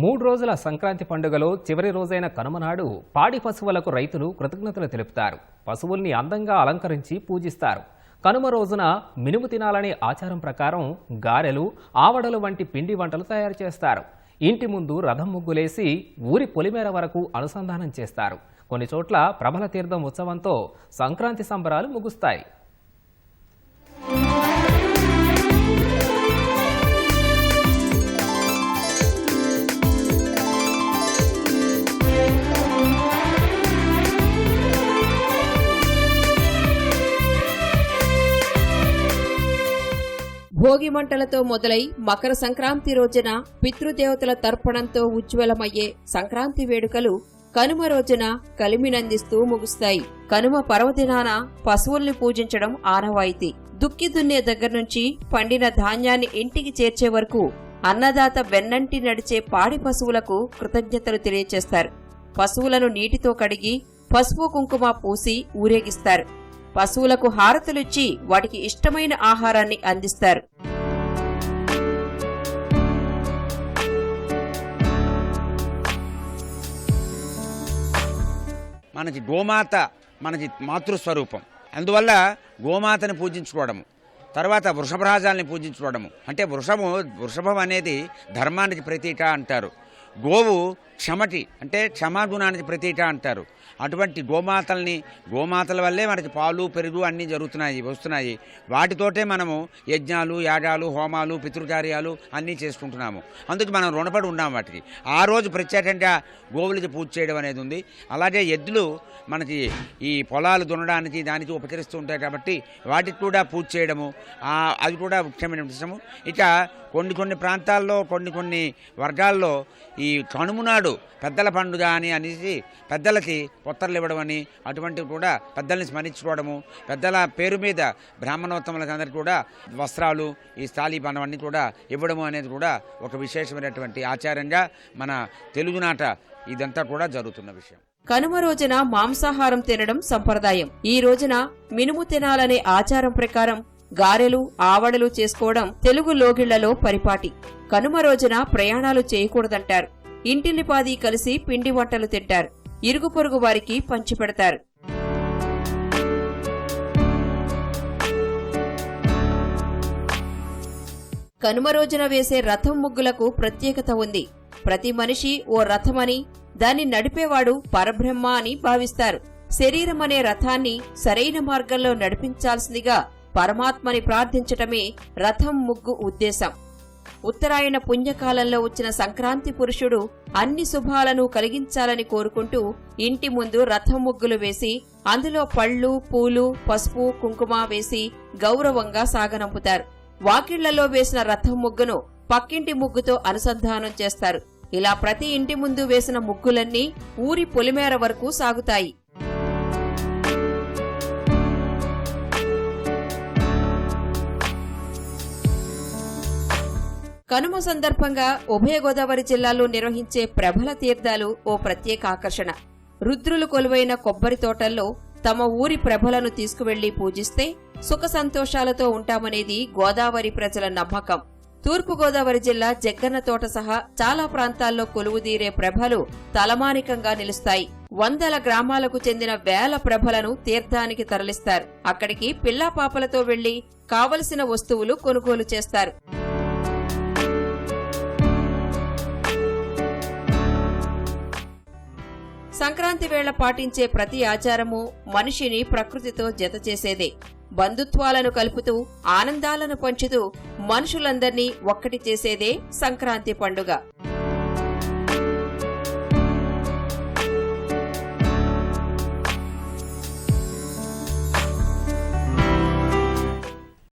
3 రోజుల సంక్రాంతి పండుగలో చివరి రోజైన కనుమ నాడు పాడి పశువులకు రైతులు కృతజ్ఞతలు తెలుపుతారు. పశువుల్ని అందంగా అలంకరించి పూజిస్తారు. కనుమ రోజున మినుము తినాలనే ఆచారం ప్రకారం గారెలు, ఆవడలు వంటి పిండి వంటలు తయారు చేస్తారు. ఇంటి ముందు రథం ముగ్గులేసి ఊరి పొలిమేర వరకు అనుసంధానం చేస్తారు. కొన్ని చోట్ల ప్రభల తీర్థం ఉత్సవంతో సంక్రాంతి సంబరాలు ముగుస్తాయి. భోగి మంటలతో మొదలై మకర సంక్రాంతి రోజున పితృదేవతల తర్పణంతో ఉజ్వలమయ్యే సంక్రాంతి వేడుకలు కనుమ రోజున కలిమినందిస్తూ ముగుస్తాయి. కనుమ పర్వదినాన పశువుల్ని పూజించడం ఆనవాయితీ. దుక్కి దున్నే దగ్గర్నుంచి పండిన ధాన్యాన్ని ఇంటికి చేర్చే వరకు అన్నదాత వెన్నంటి నడిచే పాడి పశువులకు కృతజ్ఞతలు తెలియచేస్తారు. పశువులను నీటితో కడిగి పసుపు కుంకుమ పూసి ఊరేగిస్తారు. పశువులకు హారతులిచ్చి వాటికి ఇష్టమైన ఆహారాన్ని అందిస్తారు. మనకి గోమాత మనకి మాతృస్వరూపం. అందువల్ల గోమాతని పూజించుకోవడము, తర్వాత వృషభరాజాలని పూజించుకోవడము. అంటే వృషభం అనేది ధర్మానికి ప్రతీక అంటారు. గోవు క్షమటి అంటే క్షమాగుణానికి ప్రతీక అంటారు. అటువంటి గోమాతల వల్లే మనకి పాలు, పెరుగు అన్నీ వస్తున్నాయి. వాటితోటే మనము యజ్ఞాలు, యాగాలు, హోమాలు, పితృకార్యాలు అన్నీ చేసుకుంటున్నాము. అందుకు మనం రుణపడి ఉన్నాము వాటికి. ఆ రోజు ప్రత్యేకంగా గోవులకి పూజ చేయడం అనేది ఉంది. అలాగే ఎద్దులు మనకి ఈ పొలాలు దున్నడానికి దానికి ఉపకరిస్తూ ఉంటాయి కాబట్టి వాటికి కూడా పూజ చేయడము అది కూడా ముఖ్యమైన విషయము. ఇక కొన్ని ప్రాంతాల్లో కొన్ని వర్గాల్లో ఈ కనుమ నాడు పెద్దల పండుగ అనేసి పెద్దలకి పొత్తర్లు ఇవ్వడం అని, అటువంటివి కూడా పెద్దల్ని స్మరించుకోవడము, పెద్దల పేరు మీద బ్రాహ్మణోత్తములకు అందరికీ కూడా వస్త్రాలు, ఈ స్థాళీపానం అన్నీ కూడా ఇవ్వడము అనేది కూడా ఒక విశేషమైనటువంటి ఆచారంగా మన తెలుగునాట ఇదంతా కూడా జరుగుతున్న విషయం. కనుమ రోజున మాంసాహారం తినడం సంప్రదాయం. ఈ రోజున మినుము తినాలనే ఆచారం ప్రకారం గారెలు, ఆవడలు చేసుకోవడం తెలుగు లోగిళ్లలో పరిపాటి. కనుమ రోజున ప్రయాణాలు చేయకూడదంటారు. ఇంటిల్లిపాది కలిసి పిండి వంటలు తింటారు. ఇరుగు పొరుగు వారికి పంచిపెడతారు. కనుమ రోజున వేసే రథం ముగ్గులకు ప్రత్యేకత ఉంది. ప్రతి మనిషి ఓ రథమని, దాన్ని నడిపేవాడు పరబ్రహ్మ అని భావిస్తారు. శరీరం అనే రథాన్ని సరైన మార్గంలో నడిపించాల్సిందిగా పరమాత్మని ప్రార్థించటమే రథం ముగ్గు ఉద్దేశం. ఉత్తరాయణ పుణ్యకాలంలో వచ్చిన సంక్రాంతి పురుషుడు అన్ని శుభాలను కలిగించాలని కోరుకుంటూ ఇంటి ముందు రథం ముగ్గులు వేసి అందులో పళ్ళు, పూలు, పసుపు, కుంకుమ వేసి గౌరవంగా సాగనంపుతారు. వాకిళ్లలో వేసిన రథం ముగ్గును పక్కింటి ముగ్గుతో అనుసంధానం చేస్తారు. ఇలా ప్రతి ఇంటి ముందు వేసిన ముగ్గులన్నీ ఊరి పొలిమేర వరకు సాగుతాయి. కనుమ సందర్భంగా ఉభయ గోదావరి జిల్లాల్లో నిర్వహించే ప్రభల తీర్థాలు ఓ ప్రత్యేక ఆకర్షణ. రుద్రులు కొలువైన కొబ్బరి తోటల్లో తమ ఊరి ప్రభలను తీసుకువెళ్లి పూజిస్తే సుఖ సంతోషాలతో ఉంటామనేది గోదావరి ప్రజల నమ్మకం. తూర్పు గోదావరి జిల్లా జగ్గన్న తోట సహా చాలా ప్రాంతాల్లో కొలువుదీరే ప్రభలు తలమానికంగా నిలుస్తాయి. 100 గ్రామాలకు చెందిన వేల ప్రభలను తీర్థానికి తరలిస్తారు. అక్కడికి పిల్లాపాపలతో వెళ్లి కావలసిన వస్తువులు కొనుగోలు చేస్తారు. సంక్రాంతి వేళ పాటించే ప్రతి ఆచారము మనిషిని ప్రకృతితో జతచేసేదే. బంధుత్వాలను కలుపుతూ ఆనందాలను పంచుతూ మనుషులందర్నీ ఒక్కటి చేసేదే సంక్రాంతి పండుగ.